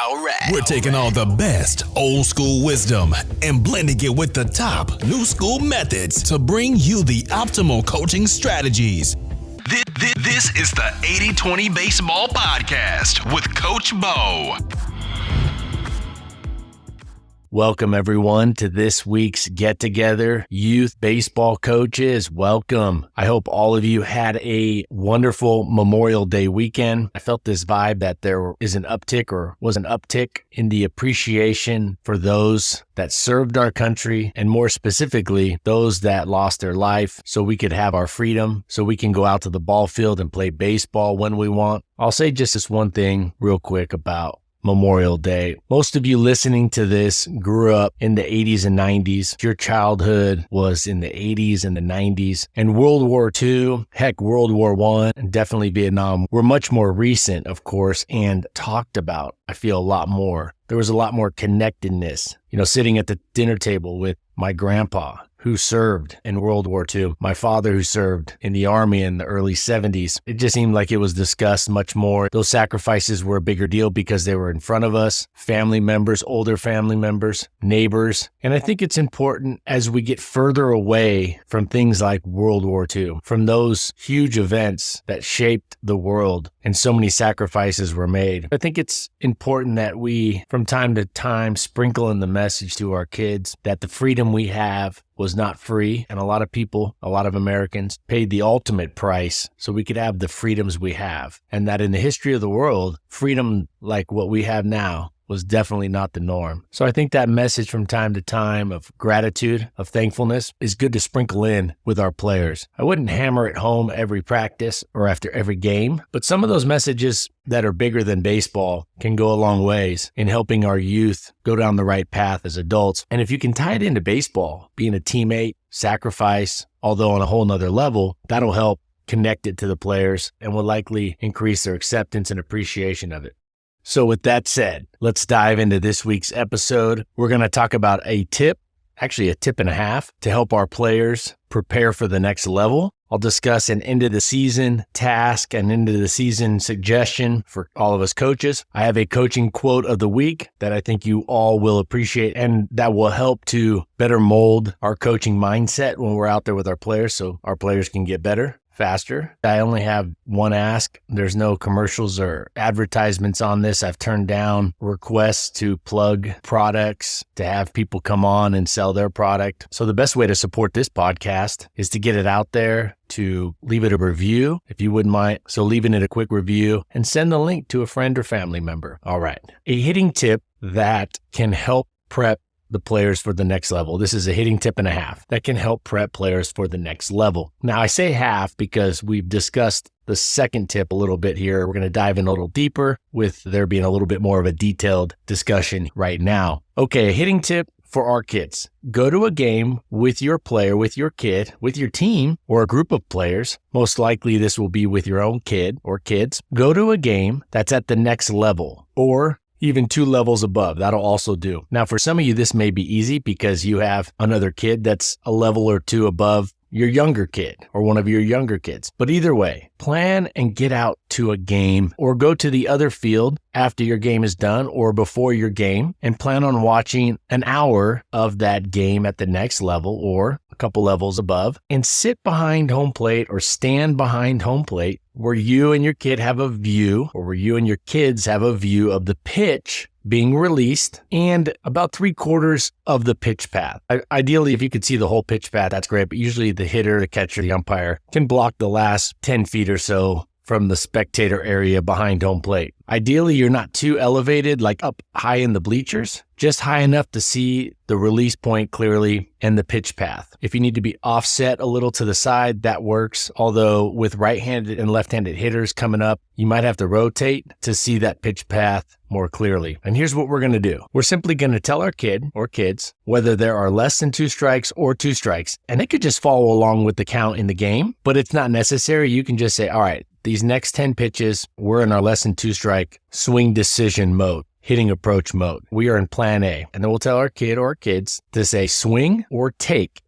All right. We're taking all the best old school wisdom and blending it with the top new school methods to bring you the optimal coaching strategies. This is the 80-20 Baseball Podcast with Coach Bo. Welcome, everyone, to this week's get-together. Youth baseball coaches, welcome. I hope all of you had a wonderful Memorial Day weekend. I felt this vibe that there is an uptick or was an uptick in the appreciation for those that served our country, and more specifically, those that lost their life so we could have our freedom, so we can go out to the ball field and play baseball when we want. I'll say just this one thing real quick about Memorial Day. Most of you listening to this grew up in the 80s and 90s. Your childhood was in the 80s and the 90s. And World War II, heck, World War I, and definitely Vietnam were much more recent, of course, and talked about, I feel, a lot more. There was a lot more connectedness. Sitting at the dinner table with my grandpa, who served in World War II, my father who served in the Army in the early 70s. It just seemed like it was discussed much more. Those sacrifices were a bigger deal because they were in front of us, family members, older family members, neighbors. And I think it's important as we get further away from things like World War II, from those huge events that shaped the world and so many sacrifices were made. I think it's important that we, from time to time, sprinkle in the message to our kids that the freedom we have was not free. And a lot of people, a lot of Americans paid the ultimate price so we could have the freedoms we have. And that in the history of the world, freedom like what we have now was definitely not the norm. So I think that message from time to time of gratitude, of thankfulness is good to sprinkle in with our players. I wouldn't hammer it home every practice or after every game, but some of those messages that are bigger than baseball can go a long ways in helping our youth go down the right path as adults. And if you can tie it into baseball, being a teammate, sacrifice, although on a whole nother level, that'll help connect it to the players and will likely increase their acceptance and appreciation of it. So with that said, let's dive into this week's episode. We're going to talk about a tip, actually a tip and a half, to help our players prepare for the next level. I'll discuss an end of the season task and end of the season suggestion for all of us coaches. I have a coaching quote of the week that I think you all will appreciate and that will help to better mold our coaching mindset when we're out there with our players so our players can get better faster. I only have one ask. There's no commercials or advertisements on this. I've turned down requests to plug products, to have people come on and sell their product. So the best way to support this podcast is to get it out there, to leave it a review, if you wouldn't mind. So leaving it a quick review and send the link to a friend or family member. All right. A hitting tip that can help prep the players for the next level. This is a hitting tip and a half that can help prep players for the next level. Now, I say half because we've discussed the second tip a little bit here. We're going to dive in a little deeper with there being a little bit more of a detailed discussion right now. Okay, a hitting tip for our kids. Go to a game with your player, with your kid, with your team, or a group of players. Most likely this will be with your own kid or kids. Go to a game that's at the next level or even 2 levels above. That'll also do. Now, for some of you, this may be easy because you have another kid that's a level or 2 above your younger kid or one of your younger kids. But either way, plan and get out to a game or go to the other field after your game is done or before your game and plan on watching an hour of that game at the next level or a couple levels above and sit behind home plate or stand behind home plate where you and your kid have a view or where you and your kids have a view of the pitch being released and about 3/4 of the pitch path. Ideally, if you could see the whole pitch path, that's great. But usually the hitter, the catcher, the umpire can block the last 10 feet or so from the spectator area behind home plate. Ideally, you're not too elevated, like up high in the bleachers, just high enough to see the release point clearly and the pitch path. If you need to be offset a little to the side, that works. Although with right-handed and left-handed hitters coming up, you might have to rotate to see that pitch path more clearly. And here's what we're going to do. We're simply going to tell our kid or kids whether there are less than 2 strikes or 2 strikes. And they could just follow along with the count in the game, but it's not necessary. You can just say, all right, these next 10 pitches, we're in our less than 2 strike swing decision mode, hitting approach mode. We are in plan A. And then we'll tell our kid or kids to say swing or take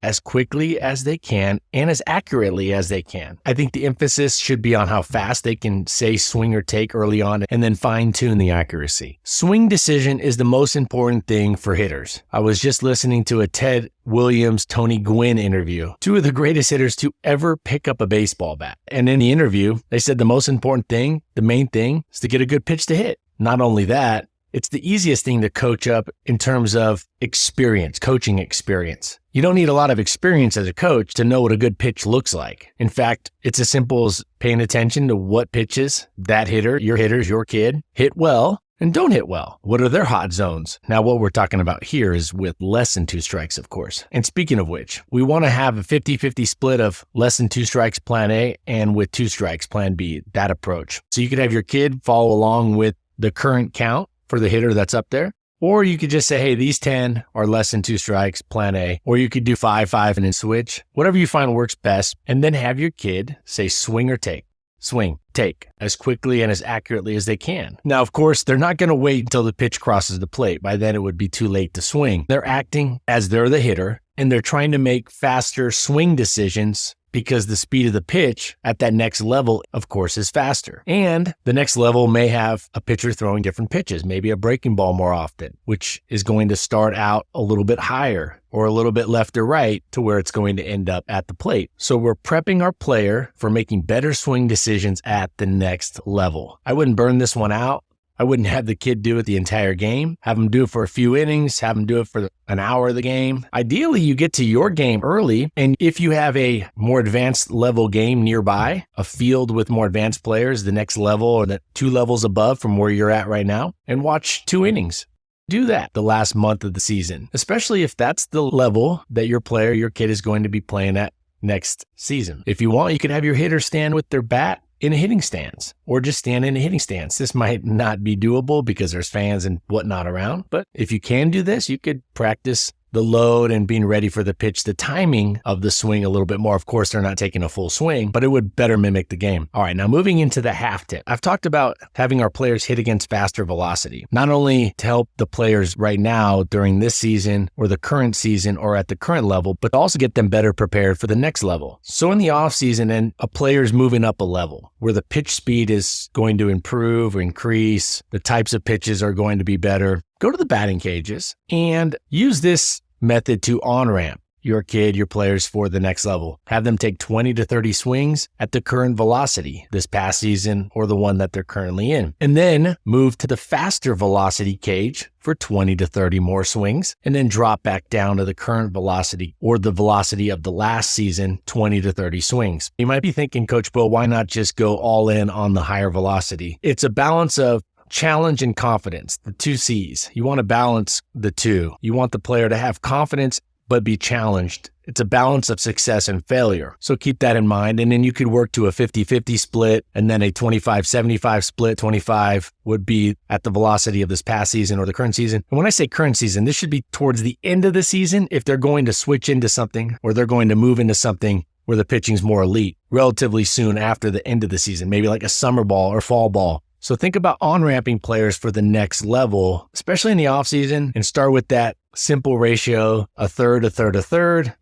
as quickly as they can and as accurately as they can. I think the emphasis should be on how fast they can say swing or take early on and then fine-tune the accuracy. Swing decision is the most important thing for hitters. I was just listening to a Ted Williams, Tony Gwynn interview, two of the greatest hitters to ever pick up a baseball bat. And in the interview, they said the most important thing, the main thing, is to get a good pitch to hit. Not only that, it's the easiest thing to coach up in terms of experience, coaching experience. You don't need a lot of experience as a coach to know what a good pitch looks like. In fact, it's as simple as paying attention to what pitches that hitter, your kid, hit well and don't hit well. What are their hot zones? Now, what we're talking about here is with less than 2 strikes, of course. And speaking of which, we want to have a 50-50 split of less than 2 strikes, plan A, and with 2 strikes, plan B, that approach. So you could have your kid follow along with the current count for the hitter that's up there. Or you could just say, hey, these 10 are less than 2 strikes, plan A. Or you could do 5, and then switch. Whatever you find works best. And then have your kid say swing or take. Swing, take, as quickly and as accurately as they can. Now, of course, they're not going to wait until the pitch crosses the plate. By then, it would be too late to swing. They're acting as they're the hitter, and they're trying to make faster swing decisions because the speed of the pitch at that next level, of course, is faster. And the next level may have a pitcher throwing different pitches, maybe a breaking ball more often, which is going to start out a little bit higher or a little bit left or right to where it's going to end up at the plate. So we're prepping our player for making better swing decisions at the next level. I wouldn't burn this one out. I wouldn't have the kid do it the entire game. Have them do it for a few innings, have them do it for an hour of the game. Ideally, you get to your game early, and if you have a more advanced level game nearby, a field with more advanced players, the next level or the 2 levels above from where you're at right now, and watch 2 innings. Do that the last month of the season, especially if that's the level that your kid is going to be playing at next season. If you want, you could have your hitter stand with their bat in a hitting stance or just stand in a hitting stance. This might not be doable because there's fans and whatnot around, but if you can do this, you could practice the load and being ready for the pitch, the timing of the swing a little bit more. Of course, they're not taking a full swing, but it would better mimic the game. All right, now moving into the half tip. I've talked about having our players hit against faster velocity, not only to help the players right now during this season or the current season or at the current level, but also get them better prepared for the next level. So in the off season, and a player's moving up a level where the pitch speed is going to improve or increase, the types of pitches are going to be better. Go to the batting cages and use this method to on-ramp your kid, your players for the next level. Have them take 20 to 30 swings at the current velocity this past season or the one that they're currently in. And then move to the faster velocity cage for 20 to 30 more swings, and then drop back down to the current velocity or the velocity of the last season, 20 to 30 swings. You might be thinking, Coach Bo, why not just go all in on the higher velocity? It's a balance of challenge and confidence, the 2 C's. You want to balance the two. You want the player to have confidence, but be challenged. It's a balance of success and failure. So keep that in mind. And then you could work to a 50-50 split and then a 25-75 split. 25 would be at the velocity of this past season or the current season. And when I say current season, this should be towards the end of the season if they're going to switch into something or they're going to move into something where the pitching's more elite relatively soon after the end of the season, maybe like a summer ball or fall ball. So think about on-ramping players for the next level, especially in the offseason, and start with that simple ratio, a third,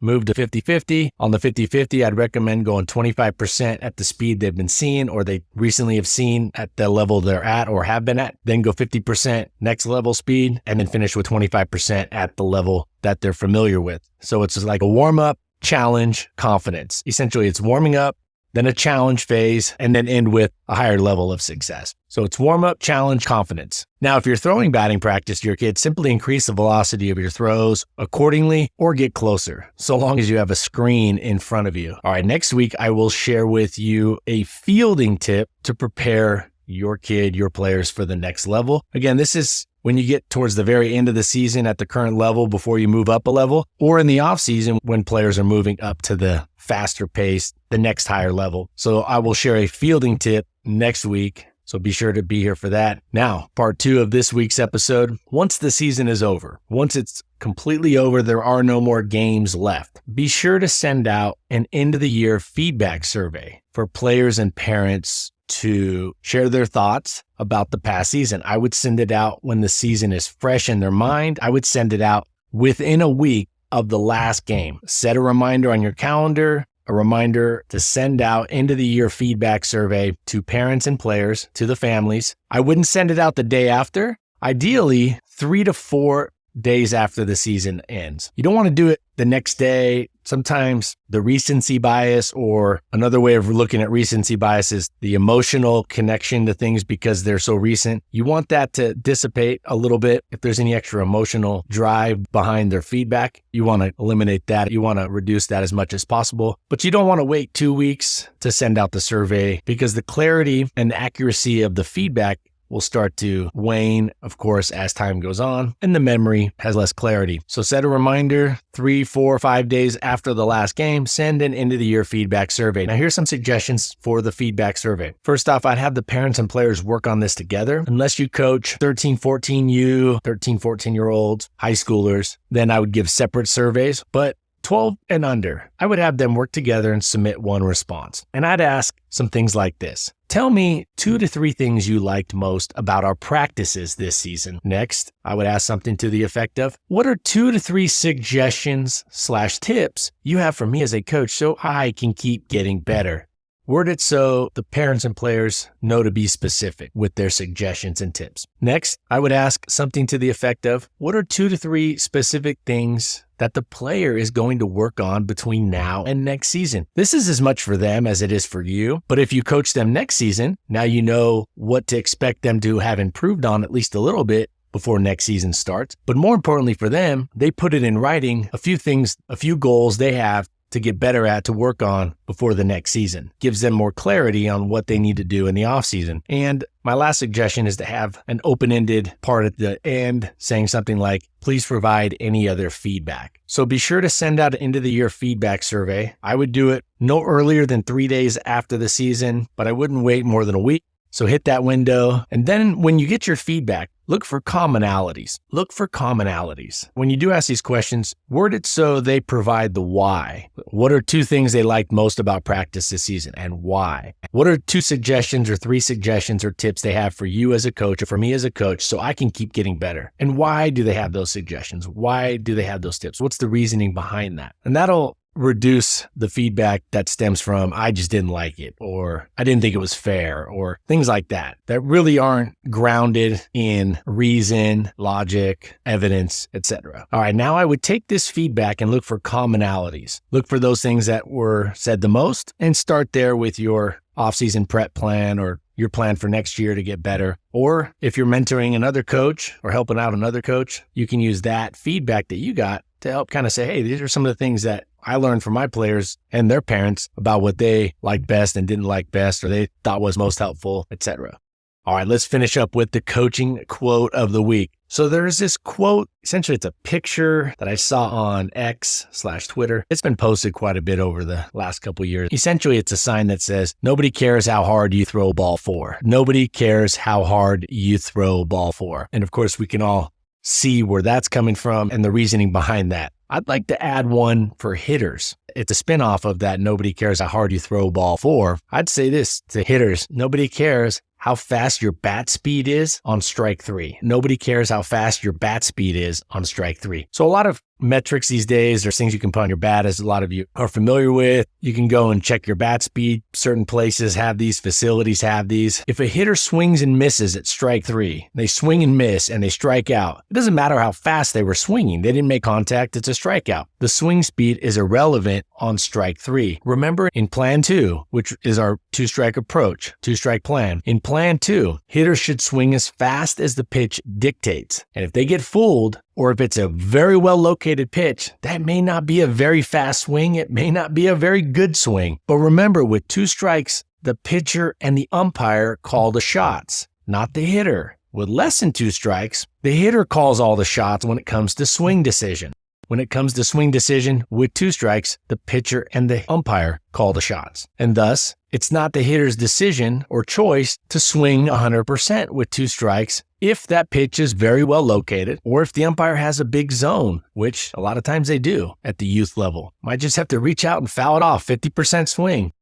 move to 50-50. On the 50-50, I'd recommend going 25% at the speed they've been seeing or they recently have seen at the level they're at or have been at. Then go 50% next level speed and then finish with 25% at the level that they're familiar with. So it's like a warm-up, challenge, confidence. Essentially, it's warming up, then a challenge phase, and then end with a higher level of success. So it's warm up, challenge, confidence. Now, if you're throwing batting practice to your kids, simply increase the velocity of your throws accordingly or get closer, so long as you have a screen in front of you. All right, next week, I will share with you a fielding tip to prepare your kid, your players for the next level. Again, this is when you get towards the very end of the season at the current level before you move up a level, or in the off season when players are moving up to the faster pace, the next higher level. So I will share a fielding tip next week. So be sure to be here for that. Now, part 2 of this week's episode. Once the season is over, once it's completely over, there are no more games left. Be sure to send out an end of the year feedback survey for players and parents to share their thoughts about the past season. I would send it out when the season is fresh in their mind. I would send it out within a week of the last game. Set a reminder on your calendar, a reminder to send out end of the year feedback survey to parents and players, to the families. I wouldn't send it out the day after. Ideally, 3 to 4 days after the season ends. You don't want to do it the next day. Sometimes the recency bias, or another way of looking at recency bias, is the emotional connection to things because they're so recent. You want that to dissipate a little bit. If there's any extra emotional drive behind their feedback, you want to eliminate that. You want to reduce that as much as possible. But you don't want to wait 2 weeks to send out the survey, because the clarity and accuracy of the feedback will start to wane, of course, as time goes on, and the memory has less clarity. So set a reminder 3, 4, 5 days after the last game, send an end of the year feedback survey. Now, here's some suggestions for the feedback survey. First off, I'd have the parents and players work on this together. Unless you coach 13, 14-year-olds, high schoolers, then I would give separate surveys. But 12 and under, I would have them work together and submit one response. And I'd ask some things like this. Tell me 2 to 3 things you liked most about our practices this season. Next, I would ask something to the effect of, what are 2 to 3 suggestions/tips you have for me as a coach so I can keep getting better? Word it so the parents and players know to be specific with their suggestions and tips. Next, I would ask something to the effect of, what are 2 to 3 specific things that the player is going to work on between now and next season? This is as much for them as it is for you. But if you coach them next season, now you know what to expect them to have improved on at least a little bit before next season starts. But more importantly for them, they put it in writing, a few things, a few goals they have to get better at, to work on before the next season. Gives them more clarity on what they need to do in the off season. And my last suggestion is to have an open-ended part at the end saying something like, please provide any other feedback. So be sure to send out an end of the year feedback survey. I would do it no earlier than 3 days after the season, but I wouldn't wait more than a week. So hit that window. And then when you get your feedback, look for commonalities. Look for commonalities. When you do ask these questions, word it so they provide the why. What are 2 things they liked most about practice this season, and why? What are 2 suggestions or 3 suggestions or tips they have for you as a coach or for me as a coach so I can keep getting better? And why do they have those suggestions? Why do they have those tips? What's the reasoning behind that? And that'll reduce the feedback that stems from, I just didn't like it, or I didn't think it was fair, or things like that really aren't grounded in reason, logic, evidence, etc. All right, now I would take this feedback and look for commonalities. Look for those things that were said the most and start there with your off-season prep plan or your plan for next year to get better. Or if you're mentoring another coach or helping out another coach, you can use that feedback that you got to help kind of say, hey, these are some of the things that I learned from my players and their parents about what they liked best and didn't like best, or they thought was most helpful, etc. All right, let's finish up with the coaching quote of the week. So there's this quote, essentially it's a picture that I saw on X/Twitter. It's been posted quite a bit over the last couple of years. Essentially, it's a sign that says, nobody cares how hard you throw a ball for. Nobody cares how hard you throw a ball for. And of course, we can all see where that's coming from and the reasoning behind that. I'd like to add one for hitters. It's a spinoff of that, nobody cares how hard you throw a ball for. I'd say this to hitters, nobody cares how fast your bat speed is on strike 3. Nobody cares how fast your bat speed is on strike 3. So a lot of metrics these days, there's things you can put on your bat, as a lot of you are familiar with. You can go and check your bat speed. Certain places have these, facilities have these. If a hitter swings and misses at strike 3, they swing and miss and they strike out. It doesn't matter how fast they were swinging. They didn't make contact. It's a strikeout. The swing speed is irrelevant on strike 3. Remember in plan 2, which is our 2-strike approach, 2-strike plan. In plan 2, hitters should swing as fast as the pitch dictates. And if they get fooled, or if it's a very well located pitch, that may not be a very fast swing. It may not be a very good swing. But remember, with 2 strikes, the pitcher and the umpire call the shots, not the hitter. With less than 2 strikes, the hitter calls all the shots when it comes to swing decision. When it comes to swing decision with 2 strikes, the pitcher and the umpire call the shots. And thus, it's not the hitter's decision or choice to swing 100% with 2 strikes if that pitch is very well located, or if the umpire has a big zone, which a lot of times they do at the youth level. Might just have to reach out and foul it off, 50% swing.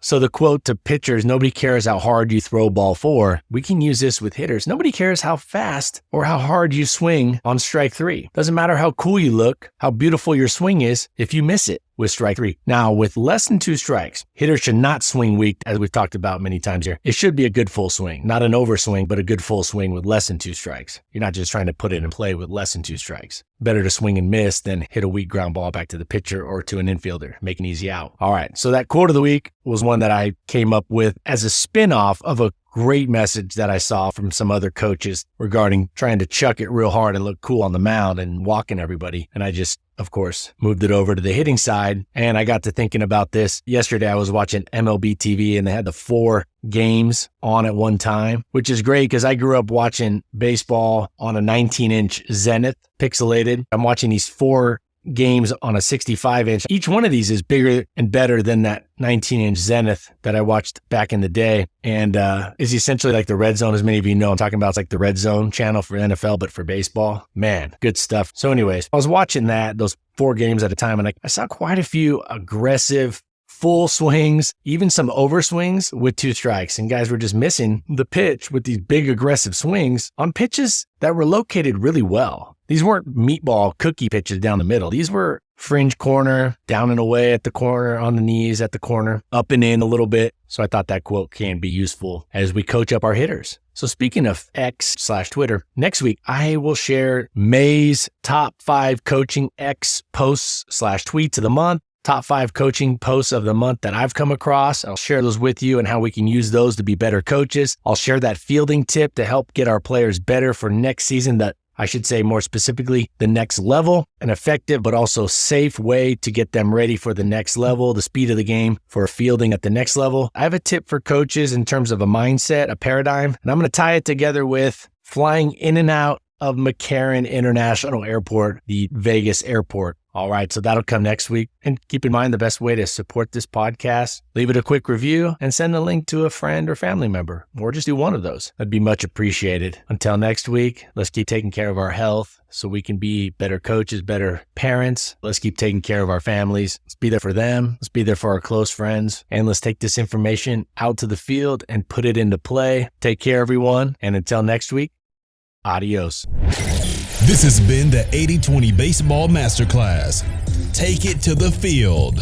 So the quote to pitchers, nobody cares how hard you throw ball 4. We can use this with hitters. Nobody cares how fast or how hard you swing on strike 3. Doesn't matter how cool you look, how beautiful your swing is if you miss it with strike 3. Now, with less than 2 strikes, hitters should not swing weak, as we've talked about many times here. It should be a good full swing, not an overswing, but a good full swing with less than 2 strikes. You're not just trying to put it in play with less than 2 strikes. Better to swing and miss than hit a weak ground ball back to the pitcher or to an infielder, make an easy out. All right, so that quote of the week was one that I came up with as a spinoff of a great message that I saw from some other coaches regarding trying to chuck it real hard and look cool on the mound and walking everybody. And I just, of course, moved it over to the hitting side. And I got to thinking about this. Yesterday, I was watching MLB TV and they had the 4 games on at one time, which is great because I grew up watching baseball on a 19-inch Zenith pixelated. I'm watching these 4 games on a 65-inch. Each one of these is bigger and better than that 19-inch Zenith that I watched back in the day, and is essentially like the Red Zone, as many of you know. I'm talking about it's like the Red Zone channel for NFL, but for baseball. Man, good stuff. So anyways, I was watching those 4 games at a time, and I saw quite a few aggressive full swings, even some overswings with 2 strikes. And guys were just missing the pitch with these big aggressive swings on pitches that were located really well. These weren't meatball cookie pitches down the middle. These were fringe corner, down and away at the corner, on the knees at the corner, up and in a little bit. So I thought that quote can be useful as we coach up our hitters. So speaking of X/Twitter, next week I will share May's top 5 coaching X posts/tweets of the month. Top 5 coaching posts of the month that I've come across. I'll share those with you and how we can use those to be better coaches. I'll share that fielding tip to help get our players better for next season, that I should say more specifically the next level, an effective but also safe way to get them ready for the next level, the speed of the game for fielding at the next level. I have a tip for coaches in terms of a mindset, a paradigm, and I'm going to tie it together with flying in and out of McCarran International Airport, the Vegas airport. All right, so that'll come next week. And keep in mind, the best way to support this podcast, leave it a quick review and send a link to a friend or family member, or just do one of those. That'd be much appreciated. Until next week, let's keep taking care of our health so we can be better coaches, better parents. Let's keep taking care of our families. Let's be there for them. Let's be there for our close friends. And let's take this information out to the field and put it into play. Take care, everyone. And until next week, adios. This has been the 80/20 Baseball Masterclass. Take it to the field.